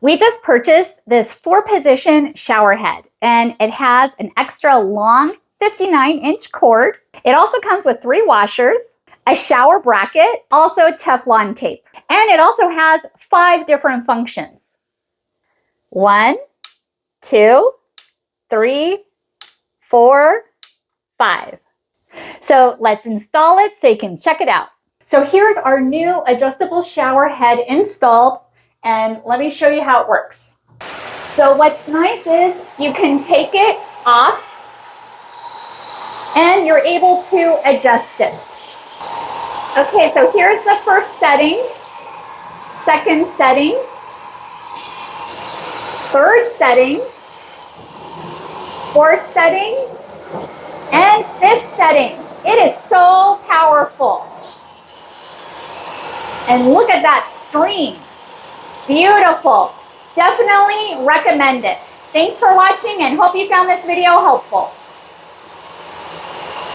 We just purchased this 4-position shower head, and it has an extra long 59-inch cord. It also comes with 3 washers, a shower bracket, also Teflon tape. And it also has 5 different functions. 1, 2, 3, 4, 5. So let's install it so you can check it out. So here's our new adjustable shower head installed, and let me show you how it works. So what's nice is you can take it off and you're able to adjust it. Okay, so here's the first setting, second setting, third setting, fourth setting, and 5th setting. It is so powerful. And look at that stream. Beautiful. Definitely recommend it. Thanks for watching and hope you found this video helpful.